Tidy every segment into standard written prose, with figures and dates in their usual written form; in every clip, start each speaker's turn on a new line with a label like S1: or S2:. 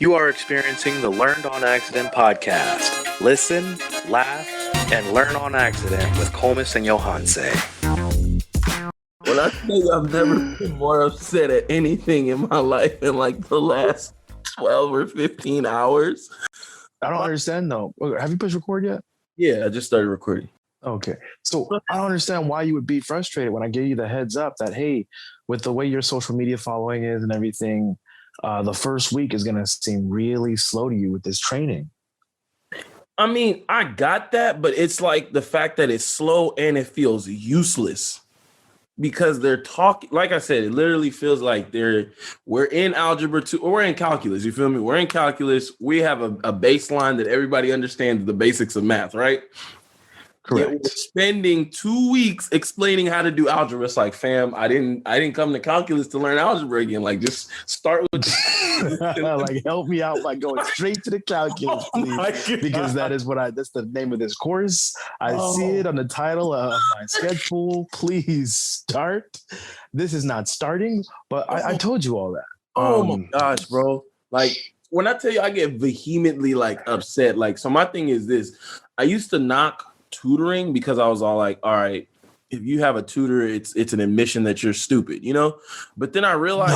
S1: You are experiencing the Learned on Accident podcast. Listen, laugh, and learn on accident with Kolmus and Johanse.
S2: When I tell you I've never been more upset at anything in my life in like the last 12 or 15 hours.
S3: I don't understand though. Have you pushed record yet?
S2: Yeah, I just started recording.
S3: Okay. So I don't understand why you would be frustrated when I gave you the heads up that, hey, with the way your social media following is and everything, the first week is going to seem really slow to you with this training.
S2: I mean, I got that, but it's like the fact that it's slow and it feels useless because they're talking. Like I said, it literally feels like we're in algebra 2 or we're in calculus. You feel me? We're in calculus. We have a baseline that everybody understands the basics of math, right?
S3: Correct.
S2: We're spending 2 weeks explaining how to do algebra. It's like, fam, I didn't come to calculus to learn algebra again. Like, just start with
S3: like, help me out by going straight to the calculus, please, because that's the name of this course. I see it on the title of my schedule. Please start. This is not starting, but I told you all that.
S2: Oh my gosh, bro! Like, when I tell you, I get vehemently like upset. Like, so my thing is this: I used to knock tutoring because I was all like, all right, if you have a tutor, it's an admission that you're stupid, you know? But then I realized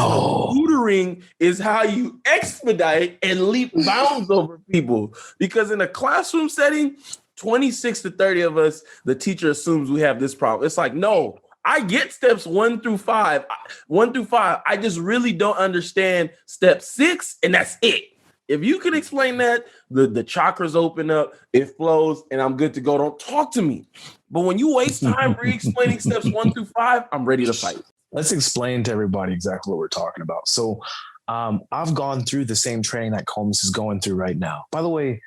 S2: tutoring is how you expedite and leap bounds over people. Because in a classroom setting, 26 to 30 of us, the teacher assumes we have this problem. It's like, no, I get steps 1 through 5. I just really don't understand step 6, and that's it. If you can explain that, the chakras open up, it flows, and I'm good to go. Don't talk to me. But when you waste time re-explaining steps 1 through 5, I'm ready to fight.
S3: Let's explain to everybody exactly what we're talking about. So I've gone through the same training that Kolmus is going through right now. By the way,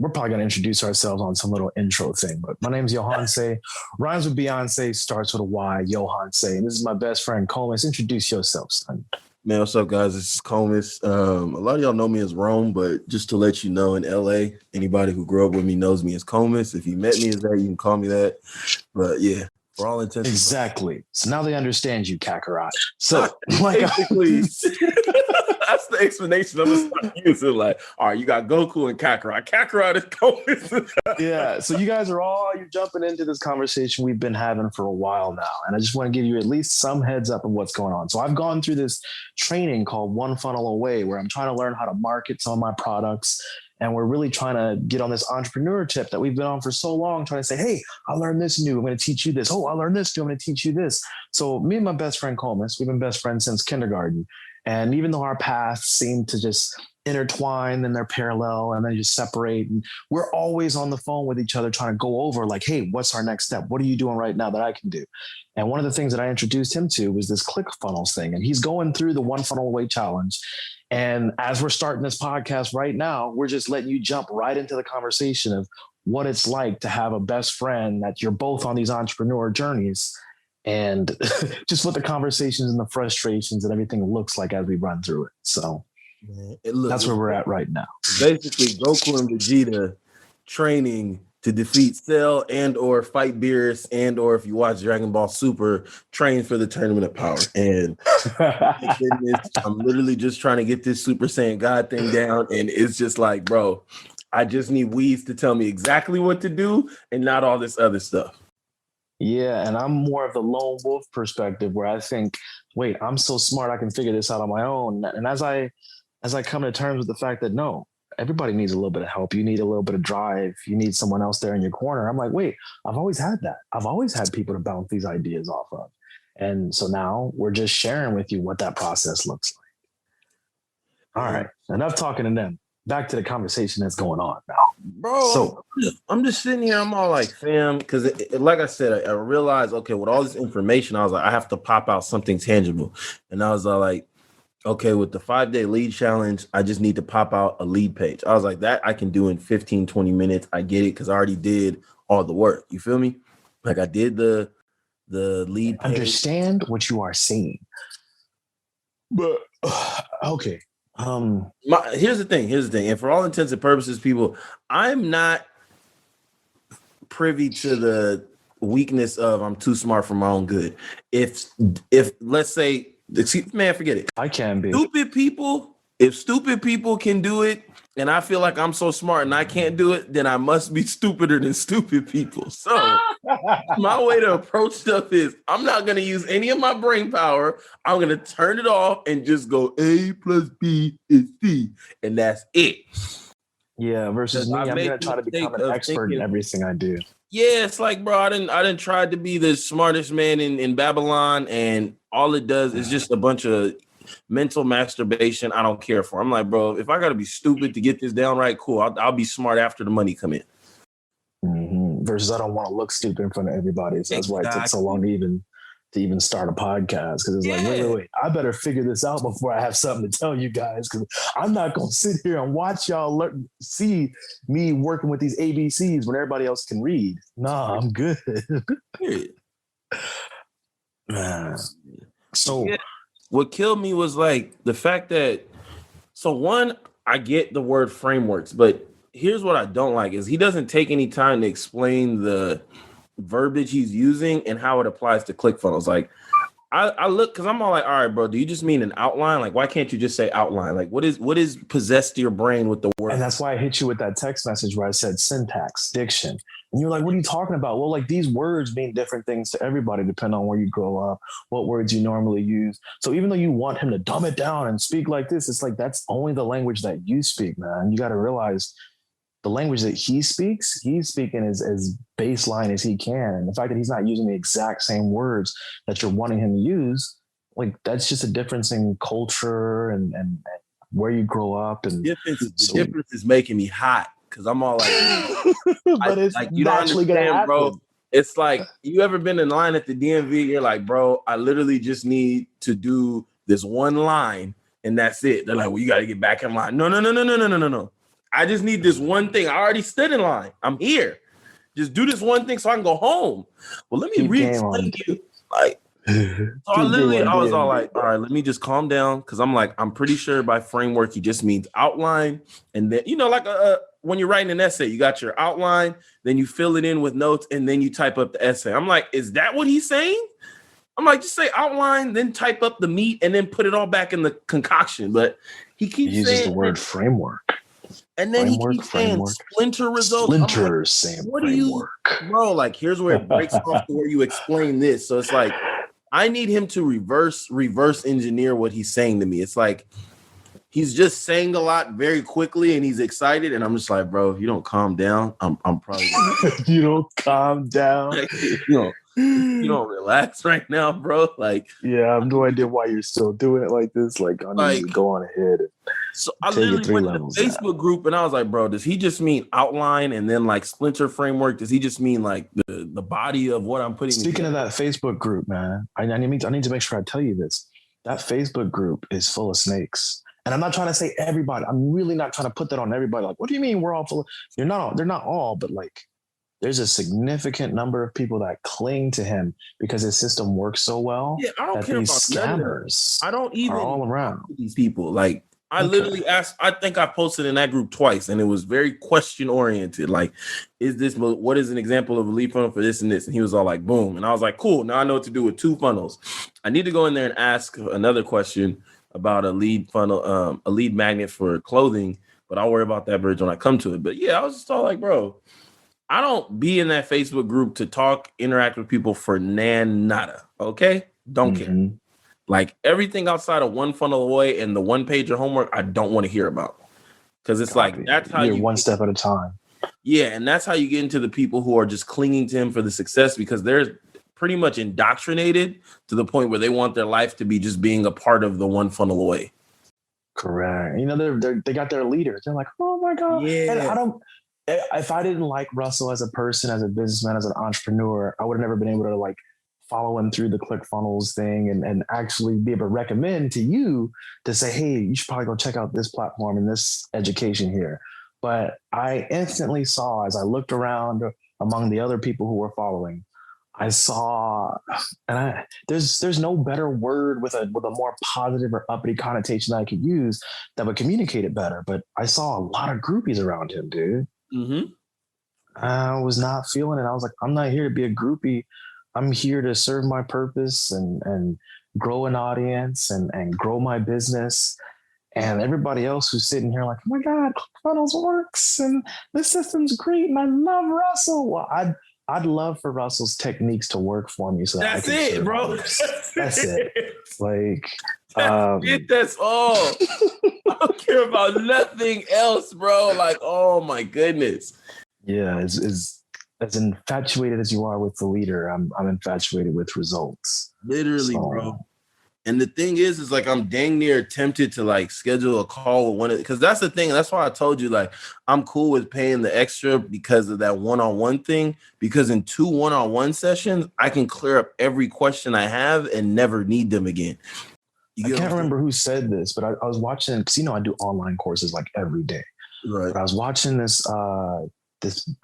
S3: we're probably going to introduce ourselves on some little intro thing, but my name is Johanse. Rhymes with Beyonce, starts with a Y, Johanse. And this is my best friend, Kolmus. Introduce yourself, son.
S2: Man, what's up, guys? This is Kolmus. A lot of y'all know me as Rome, but just to let you know, in LA, anybody who grew up with me knows me as Kolmus. If you met me as that, you can call me that. But yeah, for all intents.
S3: Exactly. So now they understand you, Kakarot. So
S2: basically, that's the explanation I'm gonna start using. Like, all right, you got Goku and Kakarot. Kakarot is Kolmus.
S3: Yeah. So you're jumping into this conversation we've been having for a while now. And I just want to give you at least some heads up of what's going on. So I've gone through this training called One Funnel Away, where I'm trying to learn how to market some of my products. And we're really trying to get on this entrepreneur tip that we've been on for so long, trying to say, hey, I learned this new. I'm going to teach you this. Oh, I learned this new. I'm going to teach you this. So me and my best friend, Kolmus, we've been best friends since kindergarten. And even though our paths seem to just intertwine and they're parallel and then just separate, and we're always on the phone with each other trying to go over like, hey, what's our next step? What are you doing right now that I can do? And one of the things that I introduced him to was this ClickFunnels thing. And he's going through the One Funnel Away challenge. And as we're starting this podcast right now, we're just letting you jump right into the conversation of what it's like to have a best friend that you're both on these entrepreneur journeys, and just what the conversations and the frustrations and everything looks like as we run through it. So that's where we're at right now.
S2: Basically, Goku and Vegeta training to defeat Cell and or fight Beerus and or if you watch Dragon Ball Super, train for the Tournament of Power. And I'm literally just trying to get this Super Saiyan God thing down. And it's just like, bro, I just need Weeds to tell me exactly what to do and not all this other stuff.
S3: Yeah, and I'm more of the lone wolf perspective where I think, wait, I'm so smart I can figure this out on my own. And as I come to terms with the fact that no, everybody needs a little bit of help. You need a little bit of drive. You need someone else there in your corner. I'm like, wait, I've always had that. I've always had people to bounce these ideas off of. And so now we're just sharing with you what that process looks like. All right, enough talking to them. Back to the conversation that's going on now.
S2: Bro, so I'm just sitting here. I'm all like, fam, because like I said, I realized, okay, with all this information, I was like, I have to pop out something tangible. And I was like, okay, with the 5-day lead challenge, I just need to pop out a lead page. I was like, that I can do in 15, 20 minutes. I get it because I already did all the work. You feel me? Like I did the lead page.
S3: Understand what you are saying. But okay.
S2: Here's the thing. And for all intents and purposes, people, I'm not privy to the weakness of I'm too smart for my own good. If let's say, man, forget it.
S3: I can be.
S2: Stupid people if stupid people can do it, and I feel like I'm so smart and I can't do it, then I must be stupider than stupid people. So my way to approach stuff is I'm not going to use any of my brain power. I'm going to turn it off and just go A plus B is C. And that's it.
S3: Yeah, versus me, I'm going to try to become an expert in everything I do.
S2: Yeah, it's like, bro, I didn't try to be the smartest man in Babylon, and all it does is just a bunch of mental masturbation I don't care for. I'm like, bro, if I got to be stupid to get this down right, cool. I'll be smart after the money come in.
S3: Mm-hmm. Versus I don't want to look stupid in front of everybody. So that's why it took so long to even start a podcast, because it's like, wait, I better figure this out before I have something to tell you guys, because I'm not going to sit here and watch y'all see me working with these ABCs when everybody else can read. Nah, I'm good. Man. So
S2: what killed me was like the fact that, so one, I get the word frameworks, but here's what I don't like is he doesn't take any time to explain the verbiage he's using and how it applies to ClickFunnels. Like I look, because I'm all like, all right, bro, do you just mean an outline? Like, why can't you just say outline? Like, what is possessed your brain with the word?
S3: And that's why I hit you with that text message where I said syntax, diction. And you're like, what are you talking about? Well, like, these words mean different things to everybody, depending on where you grow up, what words you normally use. So even though you want him to dumb it down and speak like this, it's like, that's only the language that you speak, man. You got to realize the language that he's speaking as baseline as he can. And the fact that he's not using the exact same words that you're wanting him to use, like, that's just a difference in culture and where you grow up. And
S2: the difference is making me hot, because I'm all like,
S3: but it's like, you don't understand,
S2: bro. It's like, you ever been in line at the DMV? You're like, bro, I literally just need to do this one line and that's it. They're like, well, you got to get back in line. No. I just need this one thing. I already stood in line. I'm here. Just do this one thing so I can go home. Well, let me re-explain to you. Like, so I was all like, all right, let me just calm down, because I'm like, I'm pretty sure by framework he just means outline, and then, you know, like when you're writing an essay, you got your outline, then you fill it in with notes, and then you type up the essay. I'm like, is that what he's saying? I'm like, just say outline, then type up the meat, and then put it all back in the concoction. But he keeps
S3: uses the word framework.
S2: And then he keeps saying splinter results.
S3: What do you,
S2: bro? Like, here's where it breaks off to where you explain this. So it's like, I need him to reverse engineer what he's saying to me. It's like he's just saying a lot very quickly, and he's excited, and I'm just like, bro, if you don't calm down, I'm probably
S3: you don't calm down.
S2: You don't relax right now, bro. Like,
S3: yeah, I have no idea why you're still doing it like this. Like, I need to go on ahead.
S2: So I literally went to the Facebook group, and I was like, bro, does he just mean outline and then like splinter framework? Does he just mean like the body of what I'm putting?
S3: Speaking of that Facebook group, man, I need to make sure I tell you this. That Facebook group is full of snakes. And I'm not trying to say everybody. I'm really not trying to put that on everybody. Like, what do you mean we're all full of? They're not all, but like, there's a significant number of people that cling to him because his system works so well.
S2: Yeah, I don't care about
S3: scammers.
S2: I don't even
S3: are all around
S2: these people. Like, I literally asked, I think I posted in that group twice, and it was very question oriented. Like, what is an example of a lead funnel for this and this? And he was all like, boom. And I was like, cool. Now I know what to do with 2 funnels. I need to go in there and ask another question about a lead funnel, a lead magnet for clothing, but I'll worry about that bridge when I come to it. But yeah, I was just all like, bro, I don't be in that Facebook group to talk, interact with people for nada. Okay? Don't care. Like, everything outside of one funnel away and the 1-pager homework, I don't want to hear about. Because it's like, that's how
S3: you're one step at a time.
S2: Yeah, and that's how you get into the people who are just clinging to him for the success, because they're pretty much indoctrinated to the point where they want their life to be just being a part of the one funnel away.
S3: Correct. You know, they got their leaders. They're like, oh my God.
S2: Yeah.
S3: And if I didn't like Russell as a person, as a businessman, as an entrepreneur, I would have never been able to like follow him through the ClickFunnels thing and actually be able to recommend to you to say, hey, you should probably go check out this platform and this education here. But I instantly saw, as I looked around among the other people who were following, I saw, and there's no better word with a more positive or uppity connotation that I could use that would communicate it better. But I saw a lot of groupies around him, dude. I was not feeling it. I was like, I'm not here to be a groupie. I'm here to serve my purpose and grow an audience and grow my business. And everybody else who's sitting here like, oh my God, ClickFunnels works and this system's great and I love Russell. Well, I'd love for Russell's techniques to work for me so that
S2: That's
S3: I can
S2: it,
S3: serve
S2: bro.
S3: others. That's it. Like,
S2: that's all. I don't care about nothing else, bro. Like, oh my goodness.
S3: Yeah, as infatuated as you are with the leader, I'm infatuated with results.
S2: Literally, bro. And the thing is like I'm dang near tempted to like schedule a call with one of, because that's the thing. That's why I told you like I'm cool with paying the extra because of that one-on-one thing. Because in 2 one-on-one sessions, I can clear up every question I have and never need them again.
S3: I can't remember who said this, but I was watching, because I do online courses like every day.
S2: Right.
S3: But I was watching this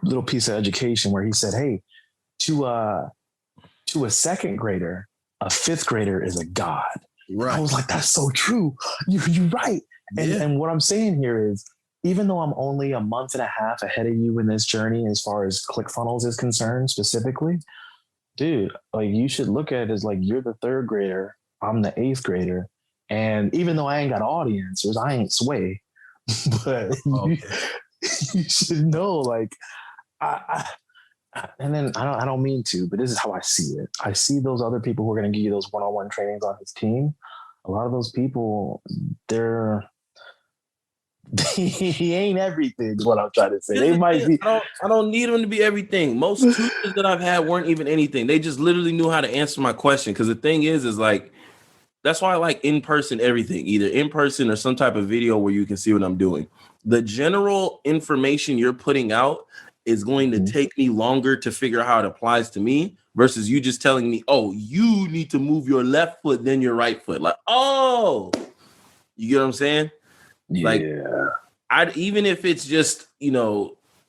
S3: little piece of education where he said, hey, to a second grader, a fifth grader is a god.
S2: Right.
S3: I was like, that's so true. You're right. And what I'm saying here is, even though I'm only a month and a half ahead of you in this journey, as far as ClickFunnels is concerned specifically, dude, like you should look at it as like, you're the third grader, I'm the 8th grader. And even though I ain't got all the answers, I ain't Sway, but you should know, like, and then I don't mean to, but this is how I see it. I see those other people who are going to give you those one-on-one trainings on his team. A lot of those people, he ain't everything is what I'm trying to say. They might be.
S2: I don't need them to be everything. Most tutors that I've had weren't even anything. They just literally knew how to answer my question. Because the thing is like, that's why I like in-person everything, either in person or some type of video where you can see what I'm doing. The general information you're putting out is going to take me longer to figure out how it applies to me versus you just telling me, oh, you need to move your left foot, then your right foot. Like, oh, you get what I'm saying?
S3: Yeah.
S2: Like, even if it's just,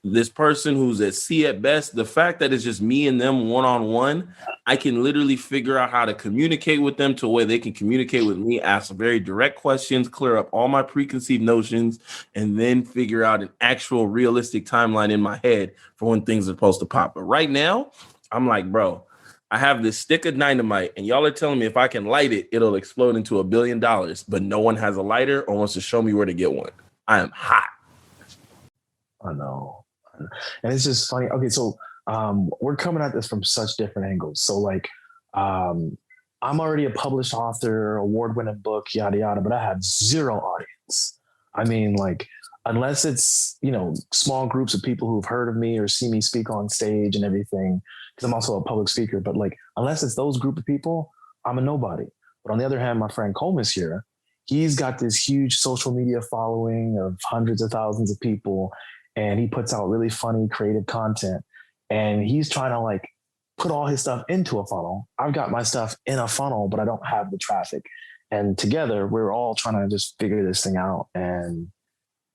S2: this person who's at C at best, the fact that it's just me and them one-on-one, I can literally figure out how to communicate with them to a way they can communicate with me, ask very direct questions, clear up all my preconceived notions, and then figure out an actual realistic timeline in my head for when things are supposed to pop. But right now, I'm like, bro, I have this stick of dynamite and y'all are telling me if I can light it, it'll explode into $1 billion, but no one has a lighter or wants to show me where to get one. I am hot.
S3: I know. And it's just funny. Okay, so we're coming at this from such different angles. So like, I'm already a published author, award-winning book, yada, yada, but I have zero audience. I mean, like, unless it's, small groups of people who've heard of me or see me speak on stage and everything, because I'm also a public speaker, but like, unless it's those group of people, I'm a nobody. But on the other hand, my friend Kolmus here, he's got this huge social media following of hundreds of thousands of people, and he puts out really funny, creative content. And he's trying to like put all his stuff into a funnel. I've got my stuff in a funnel, but I don't have the traffic. And together, we're all trying to just figure this thing out. And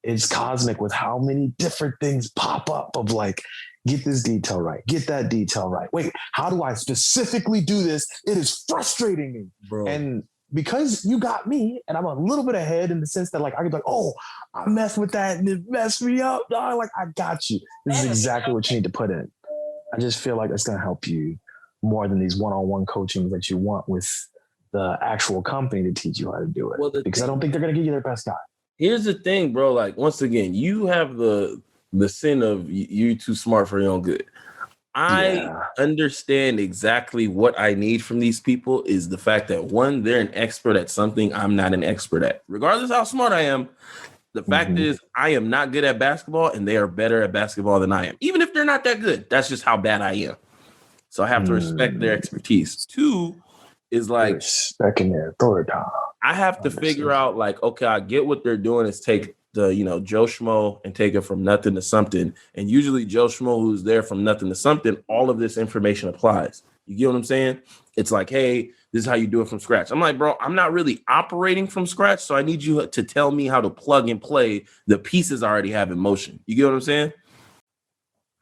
S3: it's cosmic with how many different things pop up of like, get this detail right, get that detail right. Wait, how do I specifically do this? It is frustrating me,
S2: bro.
S3: And because you got me, and I'm a little bit ahead in the sense that like I could be like, oh, I messed with that and it messed me up. Dog. Like, I got you. This is exactly what you need to put in. I just feel like it's going to help you more than these one-on-one coaching that you want with the actual company to teach you how to do it. Because I don't think they're going to give you their best guy.
S2: Here's the thing, bro. Like, once again, you have the sin of you too smart for your own good. I understand exactly what I need from these people is the fact that, one, they're an expert at something I'm not an expert at. Regardless how smart I am, the fact is I am not good at basketball and they are better at basketball than I am. Even if they're not that good, that's just how bad I am. So I have to respect their expertise. Two is like,
S3: respecting their authority.
S2: I have to figure out like, okay, I get what they're doing is take the, Joe Schmo and take it from nothing to something. And usually Joe Schmo who's there from nothing to something, all of this information applies. You get what I'm saying? It's like, hey, this is how you do it from scratch. I'm like, bro, I'm not really operating from scratch. So I need you to tell me how to plug and play the pieces I already have in motion. You get what I'm saying?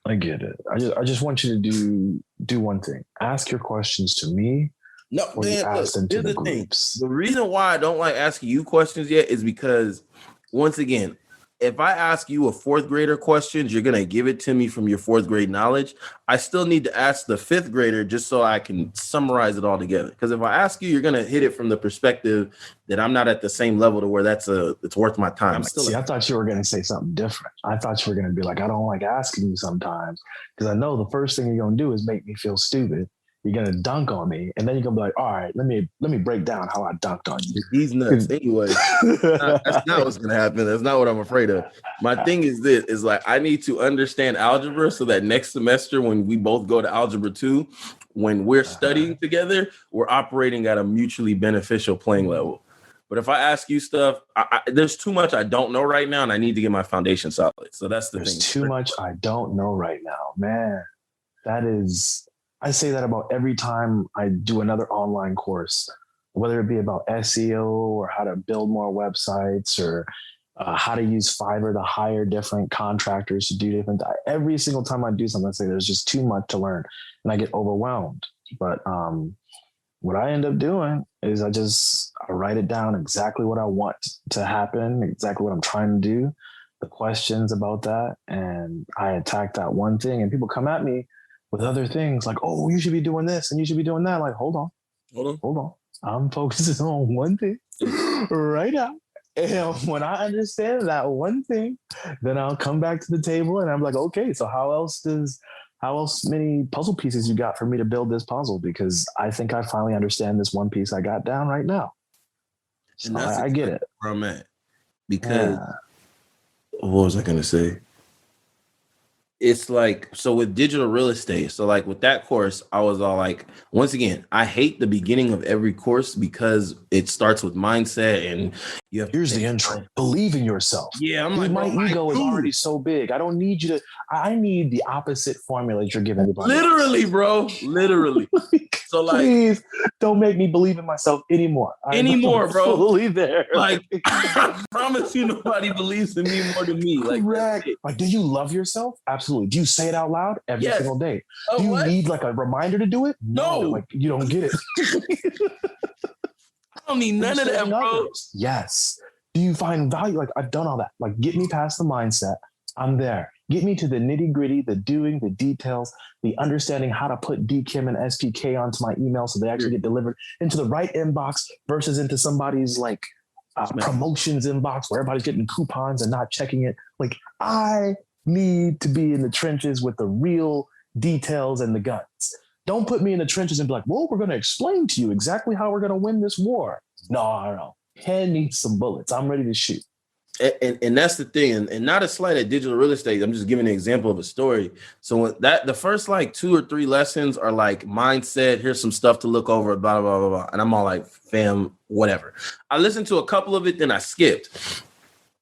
S3: I get it. I just want you to do one thing. Ask your questions to me.
S2: No,
S3: or
S2: man,
S3: you ask them to
S2: here's
S3: the
S2: the thing.
S3: groups.
S2: The reason why I don't like asking you questions yet is because, once again, if I ask you a fourth grader questions, you're gonna give it to me from your fourth grade knowledge. I still need to ask the fifth grader just so I can summarize it all together. Because if I ask you, you're gonna hit it from the perspective that I'm not at the same level to where it's worth my time.
S3: I thought you were gonna say something different. I thought you were gonna be like, I don't like asking you sometimes because I know the first thing you're gonna do is make me feel stupid. You're gonna dunk on me, and then you're gonna be like, "All right, let me break down how I dunked on you."
S2: He's nuts. Anyway, that's not what's gonna happen. That's not what I'm afraid of. My thing is this: is like I need to understand algebra so that next semester, when we both go to algebra 2, when we're studying together, we're operating at a mutually beneficial playing level. But if I ask you stuff, there's too much I don't know right now, and I need to get my foundation solid. So that's the thing.
S3: There's too much I don't know right now, man. That is. I say that about every time I do another online course, whether it be about SEO or how to build more websites or how to use Fiverr to hire different contractors to do different. Every single time I do something, I say there's just too much to learn and I get overwhelmed. But what I end up doing is I write it down exactly what I want to happen, exactly what I'm trying to do, the questions about that, and I attack that one thing. And people come at me with other things like, oh, you should be doing this and you should be doing that. Like, hold on. I'm focusing on one thing right now. And when I understand that one thing, then I'll come back to the table and I'm like, okay, so how else many puzzle pieces you got for me to build this puzzle? Because I think I finally understand this one piece I got down right now. So and I get it.
S2: Where I'm at. Because what was I going to say? It's like, so with digital real estate, so like with that course, I was all like, once again, I hate the beginning of every course because it starts with mindset and you have
S3: here's the intro. Believe in yourself.
S2: Yeah,
S3: I'm like, my ego is already so big. I don't need you to, I need the opposite formula that you're giving everybody.
S2: Literally, bro. Literally. So like,
S3: please don't make me believe in myself anymore.
S2: Bro.
S3: Fully there.
S2: Like, I promise you, nobody believes in me more than me. Like,
S3: correct. Like, do you love yourself? Absolutely. Do you say it out loud every single day? Do you need like a reminder to do it?
S2: No.
S3: Like, you don't get it.
S2: I don't need none of that, bro.
S3: Yes. Do you find value? Like, I've done all that. Like, get me past the mindset. I'm there. Get me to the nitty gritty, the doing, the details, the understanding how to put DKIM and SPK onto my email so they actually get delivered into the right inbox versus into somebody's like promotions inbox where everybody's getting coupons and not checking it. Like, I need to be in the trenches with the real details and the guns. Don't put me in the trenches and be like, well, we're going to explain to you exactly how we're going to win this war. No. Hand me some bullets. I'm ready to shoot.
S2: And that's the thing, and not a slight at digital real estate. I'm just giving an example of a story. So the first like 2 or 3 lessons are like mindset. Here's some stuff to look over, blah, blah, blah, blah. And I'm all like, fam, whatever. I listened to a couple of it, then I skipped.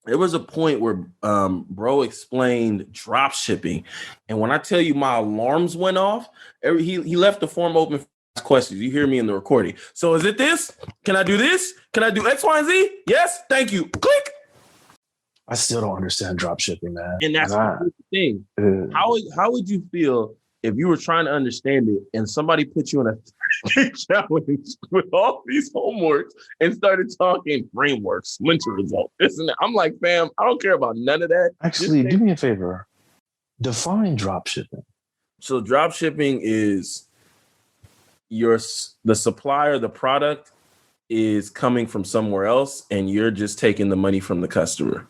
S2: There was a point where bro explained drop shipping. And when I tell you my alarms went off, he left the form open for questions. You hear me in the recording. So is it this? Can I do this? Can I do X, Y, and Z? Yes, thank you. Click.
S3: I still don't understand drop shipping, man.
S2: And that's the thing. How would you feel if you were trying to understand it and somebody put you in a challenge with all these homeworks and started talking frameworks, winter results, this and that? I'm like, fam, I don't care about none of that.
S3: Actually, do me a favor. Define drop shipping.
S2: So drop shipping is the supplier, the product is coming from somewhere else and you're just taking the money from the customer.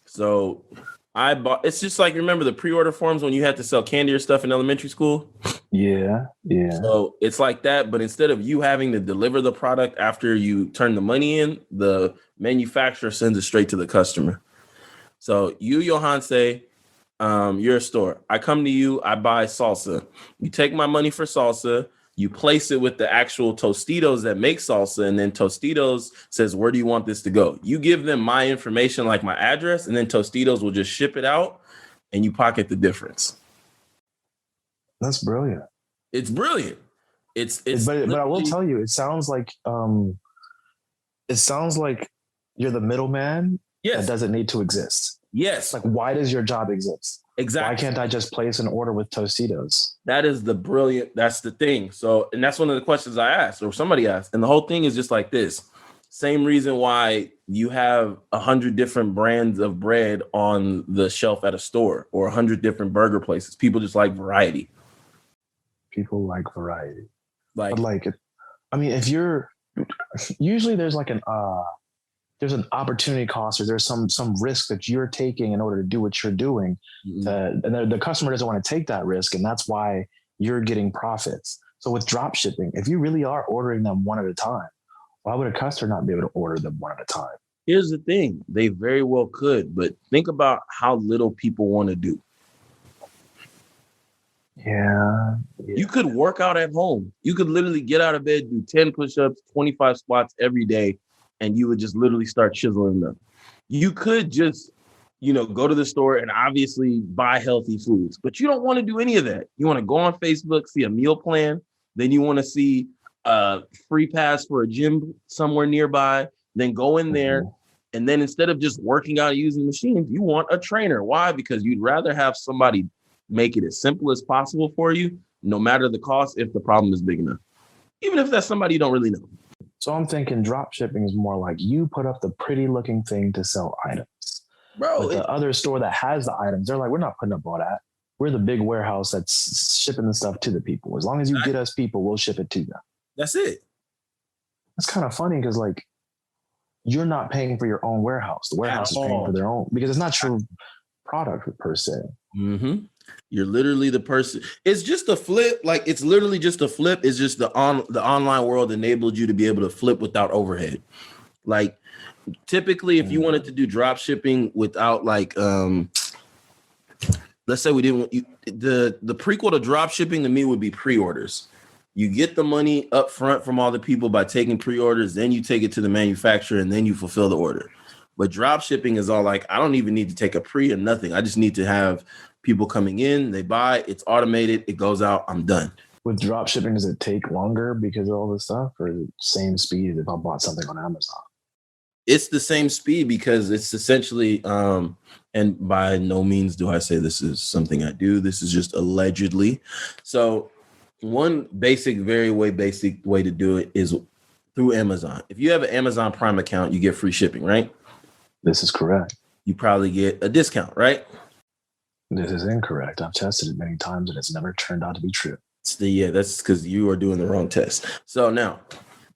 S2: So it's just like, remember the pre-order forms when you had to sell candy or stuff in elementary school?
S3: Yeah.
S2: So it's like that, but instead of you having to deliver the product after you turn the money in, the manufacturer sends it straight to the customer. So you, Johan, say, you're a store. I come to you, I buy salsa. You take my money for salsa, you place it with the actual Tostitos that make salsa, and then Tostitos says, where do you want this to go? You give them my information, like my address, and then Tostitos will just ship it out, and you pocket the difference.
S3: That's brilliant.
S2: It's brilliant.
S3: But I will tell you, it sounds like you're the middleman that doesn't need to exist.
S2: Yes.
S3: Like, why does your job exist?
S2: Exactly.
S3: Why can't I just place an order with Tostitos?
S2: That's the thing. So, and that's one of the questions I asked or somebody asked. And the whole thing is just like this. Same reason why you have 100 different brands of bread on the shelf at a store or 100 different burger places. People just like variety.
S3: People like variety.
S2: Like,
S3: But like, I mean, if you're usually there's like there's an opportunity cost or there's some risk that you're taking in order to do what you're doing. And the customer doesn't want to take that risk. And that's why you're getting profits. So with drop shipping, if you really are ordering them one at a time, why would a customer not be able to order them one at a time?
S2: here's the thing. They very well could, but think about how little people want to do.
S3: Yeah.
S2: You could work out at home. You could literally get out of bed, do 10 push-ups, 25 squats every day, and you would just literally start chiseling them. You could just, go to the store and obviously buy healthy foods, but you don't want to do any of that. You want to go on Facebook, see a meal plan. Then you want to see a free pass for a gym somewhere nearby, then go in there. And then instead of just working out using machines, you want a trainer. Why? Because you'd rather have somebody make it as simple as possible for you, no matter the cost, if the problem is big enough, even if that's somebody you don't really know.
S3: So I'm thinking drop shipping is more like you put up the pretty looking thing to sell items.
S2: Bro,
S3: but the other store that has the items, they're like, we're not putting up all that. We're the big warehouse that's shipping the stuff to the people. As long as you get us people, we'll ship it to them.
S2: That's it.
S3: That's kind of funny because like you're not paying for your own warehouse. The warehouse is paying for their own because it's not your product per se.
S2: Mm-hmm. You're literally the person. It's just a flip. Like it's literally just a flip. It's just the online world enabled you to be able to flip without overhead. Like typically, if you wanted to do drop shipping without like, let's say we didn't. The prequel to drop shipping to me would be pre-orders. You get the money up front from all the people by taking pre-orders, then you take it to the manufacturer, and then you fulfill the order. But drop shipping is all like, I don't even need to take a pre or nothing. I just need to have people coming in, they buy, it's automated, it goes out, I'm done.
S3: With drop shipping, does it take longer because of all this stuff, or is it same speed as if I bought something on Amazon?
S2: It's the same speed because it's essentially, and by no means do I say this is something I do. This is just allegedly. So one very basic way to do it is through Amazon. If you have an Amazon Prime account, you get free shipping, right?
S3: This is correct.
S2: You probably get a discount, right?
S3: This is incorrect. I've tested it many times and it's never turned out to be true.
S2: That's because you are doing the wrong test. So now,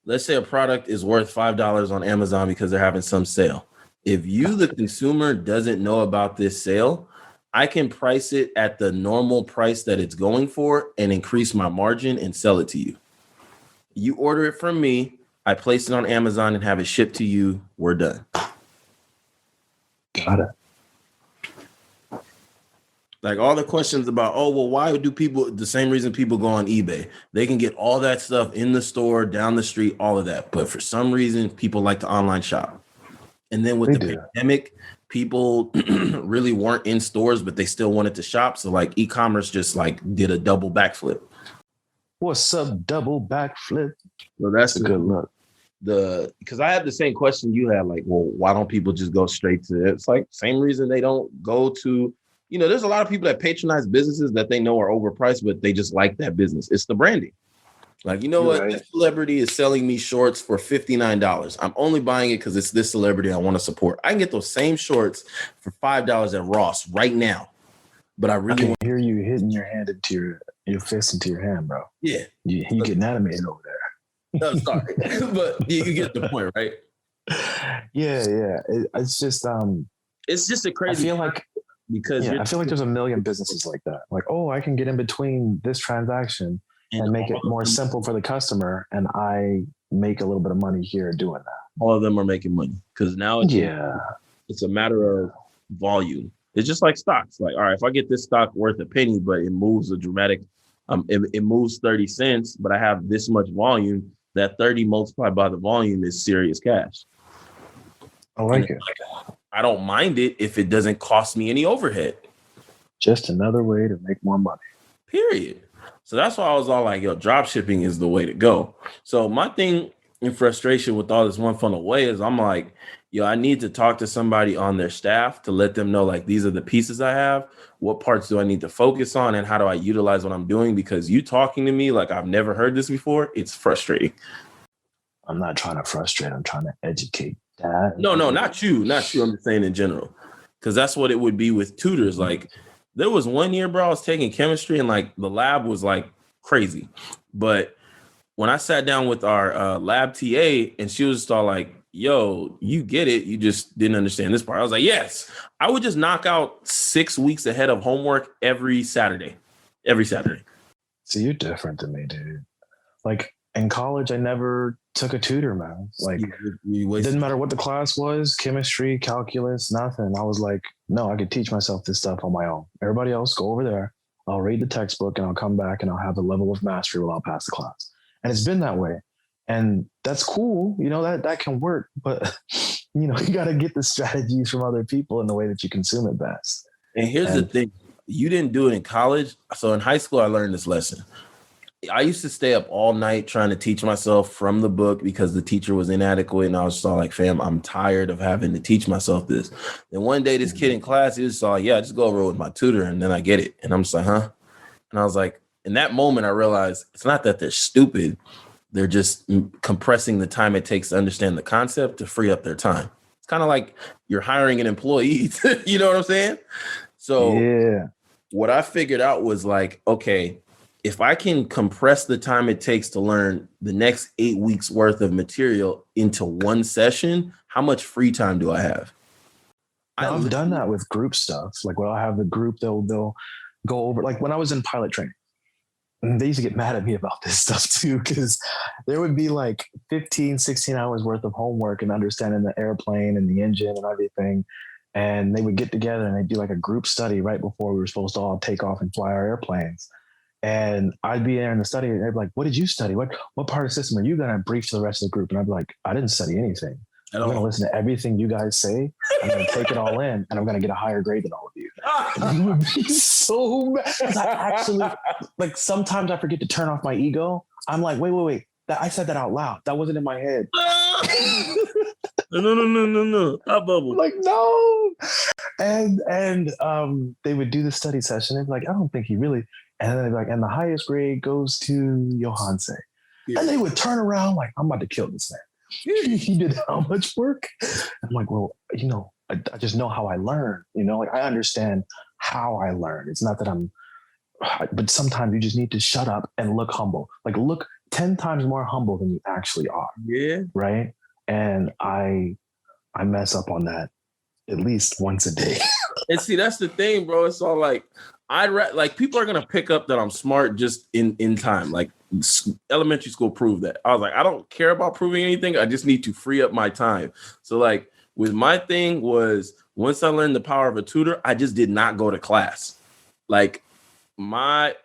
S2: let's say a product is worth $5 on Amazon because they're having some sale. If you, the consumer, doesn't know about this sale, I can price it at the normal price that it's going for and increase my margin and sell it to you. You order it from me, I place it on Amazon and have it shipped to you. We're done.
S3: Got it.
S2: Like all the questions about, why do people, the same reason people go on eBay, they can get all that stuff in the store, down the street, all of that. But for some reason, people like to online shop. And then with the pandemic, people really weren't in stores, but they still wanted to shop. So like e-commerce just like did a double backflip.
S3: What's up, double backflip?
S2: So that's
S3: a good look.
S2: Because I had the same question you had, like, well, why don't people just go straight to it? It's like same reason they don't go to, there's a lot of people that patronize businesses that they know are overpriced, but they just like that business. It's the branding. Like, what? Right. This celebrity is selling me shorts for $59. I'm only buying it because it's this celebrity I want to support. I can get those same shorts for $5 at Ross right now. But I really
S3: want to hear you hitting your hand into your fist into your hand, bro.
S2: Yeah.
S3: You getting animated over there.
S2: No, sorry. But you get the point, right?
S3: Yeah. It's just
S2: a crazy.
S3: I feel like I feel like there's a million businesses like that. Like, I can get in between this transaction and make it more simple for the customer, and I make a little bit of money here doing that.
S2: All of them are making money because now it's a matter of volume. It's just like stocks. Like, all right, if I get this stock worth a penny, but it moves a dramatic, it moves 30 cents, but I have this much volume, that 30 multiplied by the volume is serious cash.
S3: I like it.
S2: I don't mind it if it doesn't cost me any overhead.
S3: Just another way to make more money.
S2: Period. So that's why I was all like, drop shipping is the way to go. So my thing in frustration with all this one funnel way is I'm like, I need to talk to somebody on their staff to let them know, like, these are the pieces I have. What parts do I need to focus on and how do I utilize what I'm doing? Because you talking to me like I've never heard this before, it's frustrating.
S3: I'm not trying to frustrate. I'm trying to educate. That
S2: No, not you. I'm just saying in general, because that's what it would be with tutors. Like, there was one year, bro, I was taking chemistry and like the lab was like crazy. But when I sat down with our lab TA and she was just all like, yo, you get it. You just didn't understand this part. I was like, yes. I would just knock out 6 weeks ahead of homework every Saturday.
S3: See, you're different than me, dude. Like in college, I never took a tutor, man. Like it didn't matter what the class was, chemistry, calculus, nothing. I was like, no, I could teach myself this stuff on my own. Everybody else, go over there. I'll read the textbook and I'll come back and I'll have a level of mastery where I'll pass the class. And it's been that way. And that's cool. You know, that can work. But, you know, you got to get the strategies from other people in the way that you consume it best.
S2: And here's the thing. You didn't do it in college. So in high school, I learned this lesson. I used to stay up all night trying to teach myself from the book because the teacher was inadequate. And I was just all like, fam, I'm tired of having to teach myself this. Then one day, this kid in class, he was all like, yeah, just go over with my tutor. And then I get it. And I'm just like, huh? And I was like, in that moment, I realized it's not that they're stupid. They're just compressing the time it takes to understand the concept to free up their time. It's kind of like you're hiring an employee. You know what I'm saying? So yeah. What I figured out was like, okay, if I can compress the time it takes to learn the next 8 weeks worth of material into one session, how much free time do I have?
S3: I've done that with group stuff. Like when I have the group, they'll go over, like when I was in pilot training, they used to get mad at me about this stuff too, because there would be like 15, 16 hours worth of homework and understanding the airplane and the engine and everything. And they would get together and they'd do like a group study right before we were supposed to all take off and fly our airplanes. And I'd be there in the study and they'd be like, what did you study? What part of the system are you going to brief to the rest of the group? And I'd be like, I didn't study anything. I'm going to listen to everything you guys say. I'm going to take it all in and I'm going to get a higher grade than all of you. And you would be so mad. I actually, like, sometimes I forget to turn off my ego. I'm like, wait. I said that out loud. That wasn't in my head. No. Not bubble. Like, no. And they would do the study session. They'd be like, I don't think he really. And then they'd be like, and the highest grade goes to Johanse. Yeah. And they would turn around like, I'm about to kill this man. He did how much work? I'm like, well, you know, I just know how I learn. You know, like I understand how I learn. It's not that but sometimes you just need to shut up and look humble. Like look 10 times more humble than you actually are. Yeah. Right. And I mess up on that at least once a day.
S2: And see, that's the thing, bro. It's all like, like people are going to pick up that I'm smart just in time. Like elementary school proved that. I was like, I don't care about proving anything. I just need to free up my time. So like with my thing was once I learned the power of a tutor, I just did not go to class. Like my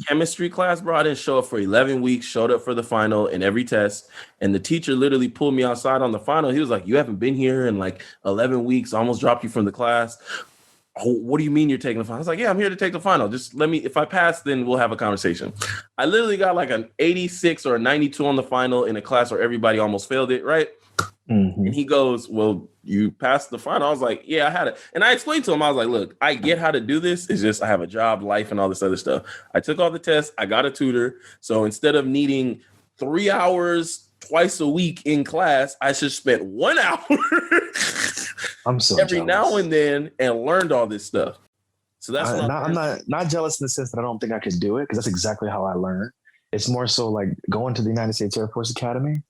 S2: chemistry class, bro, I didn't show up for 11 weeks, showed up for the final and every test. And the teacher literally pulled me outside on the final. He was like, you haven't been here in like 11 weeks, almost dropped you from the class. Oh, what do you mean you're taking the final? I was like, yeah, I'm here to take the final. Just let me, if I pass, then we'll have a conversation. I literally got like an 86 or a 92 on the final in a class where everybody almost failed it, right? Mm-hmm. And he goes, well, you passed the final. I was like, yeah, I had it. And I explained to him, I was like, look, I get how to do this. It's just I have a job, life, and all this other stuff. I took all the tests. I got a tutor. So instead of needing 3 hours twice a week in class, I just spent 1 hour
S3: I'm so
S2: every
S3: jealous.
S2: now and then and learned all this stuff. So that's
S3: I'm not jealous in the sense that I don't think I could do it, because that's exactly how I learned. It's more so like going to the United States Air Force Academy.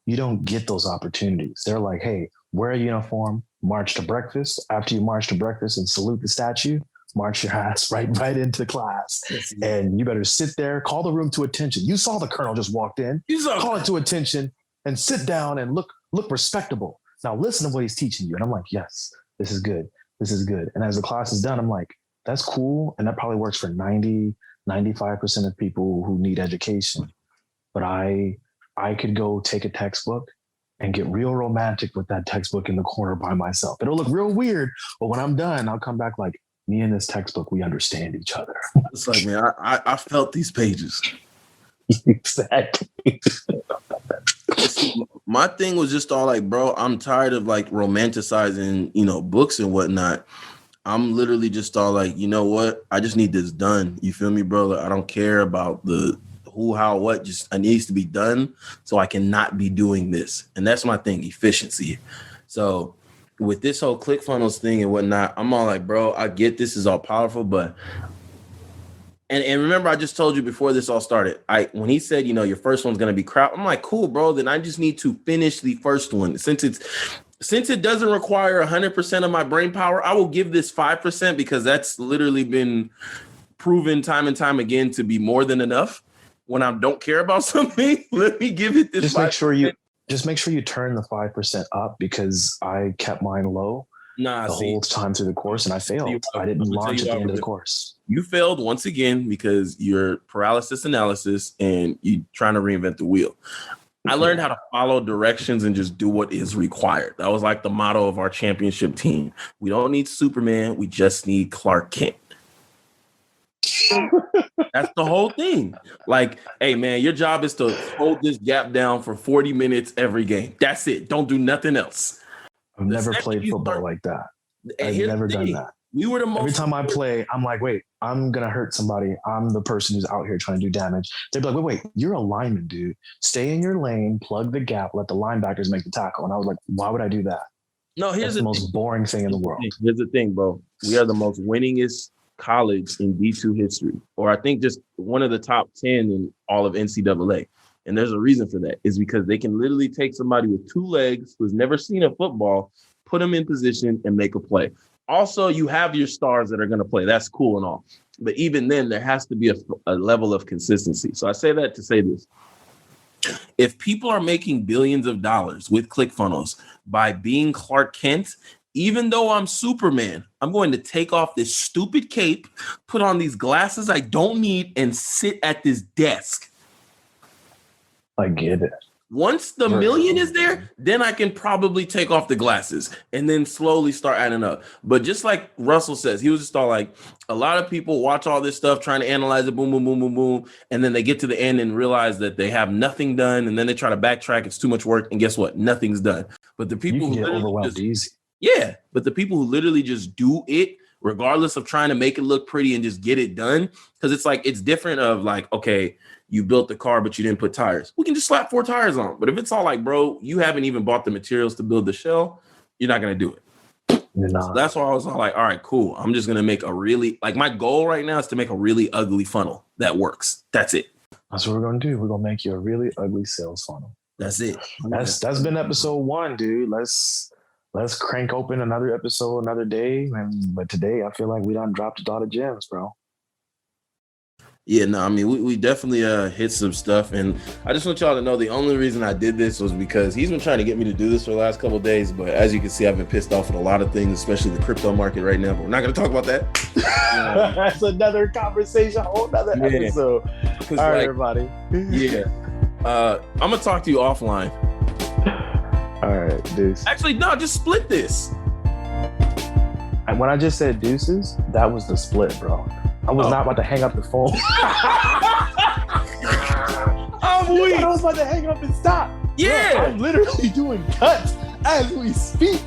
S3: You don't get those opportunities. They're like, hey, wear a uniform, march to breakfast. After you march to breakfast and salute the statue, march your ass right into class. Yes. And you better sit there, call the room to attention. You saw the colonel just walked in. Call it to attention and sit down and look respectable. Now listen to what he's teaching you. And I'm like, yes, this is good. This is good. And as the class is done, I'm like, that's cool. And that probably works for 90, 95% of people who need education. But I could go take a textbook and get real romantic with that textbook in the corner by myself. It'll look real weird, but when I'm done, I'll come back like, me and this textbook, we understand each other.
S2: It's like, man, I felt these pages.
S3: Exactly.
S2: My thing was just all like, bro, I'm tired of like romanticizing, books and whatnot. I'm literally just all like, you know what? I just need this done. You feel me, bro? Like, I don't care about who, how, what just needs to be done so I cannot be doing this. And that's my thing, efficiency. So with this whole ClickFunnels thing and whatnot, I'm all like, bro, I get this is all powerful, but and remember, I just told you before this all started, when he said, you know, your first one's gonna be crap, I'm like, cool, bro, then I just need to finish the first one. Since it doesn't require 100% of my brain power, I will give this 5% because that's literally been proven time and time again to be more than enough. When I don't care about something, let me give it this.
S3: Just make sure you turn the 5% up, because I kept mine low whole time through the course, and I failed. I didn't launch at the end of the course.
S2: You failed once again because you're paralysis analysis and you trying to reinvent the wheel. I learned how to follow directions and just do what is required. That was like the motto of our championship team. We don't need Superman. We just need Clark Kent. That's the whole thing. Like, hey, man, your job is to hold this gap down for 40 minutes every game. That's it. Don't do nothing else.
S3: I've never played football like that. I've never done that.
S2: We were the most.
S3: Every time I play, I'm like, wait, I'm going to hurt somebody. I'm the person who's out here trying to do damage. They'd be like, wait, you're a lineman, dude. Stay in your lane, plug the gap, let the linebackers make the tackle. And I was like, why would I do that?
S2: No,
S3: That's the most boring thing in the world.
S2: Here's the thing, bro. We are the most winningest college in D2 history, or I think just one of the top 10 in all of NCAA. And there's a reason for that. Is because they can literally take somebody with two legs who's never seen a football, put them in position and make a play. Also, you have your stars that are going to play. That's cool and all. But even then, there has to be a level of consistency. So I say that to say this. If people are making billions of dollars with ClickFunnels by being Clark Kent, even though I'm Superman, I'm going to take off this stupid cape, put on these glasses I don't need, and sit at this desk.
S3: I get it.
S2: Once the million is there, then I can probably take off the glasses and then slowly start adding up. But just like Russell says, he was just all like, a lot of people watch all this stuff, trying to analyze it, boom, boom, boom, boom, boom. And then they get to the end and realize that they have nothing done. And then they try to backtrack. It's too much work. And guess what? Nothing's done. But the people who
S3: get overwhelmed easy.
S2: Yeah. But the people who literally just do it, regardless of trying to make it look pretty and just get it done. Because it's like, it's different of like, okay, you built the car, but you didn't put tires. We can just slap 4 tires on. But if it's all like, bro, you haven't even bought the materials to build the shell, you're not going to do it. So that's why I was all like, all right, cool. I'm just going to make a really, like my goal right now is to make a really ugly funnel that works. That's it.
S3: That's what we're going to do. We're going to make you a really ugly sales funnel.
S2: That's it.
S3: That's been episode 1, dude. Let's crank open another episode another day. But today I feel like we done dropped a lot of gems, bro.
S2: Yeah, no, I mean, we definitely hit some stuff. And I just want y'all to know the only reason I did this was because he's been trying to get me to do this for the last couple of days. But as you can see, I've been pissed off with a lot of things, especially the crypto market right now. But we're not going to talk about that.
S3: That's another conversation, a whole nother episode. All right, everybody.
S2: Yeah. I'm going to talk to you offline.
S3: All right, deuce.
S2: Actually, no, just split this.
S3: And when I just said deuces, that was the split, bro. I was not about to hang up the phone.
S2: I'm weak.
S3: I was about to hang up and stop.
S2: Yeah.
S3: Bro, I'm literally doing cuts as we speak.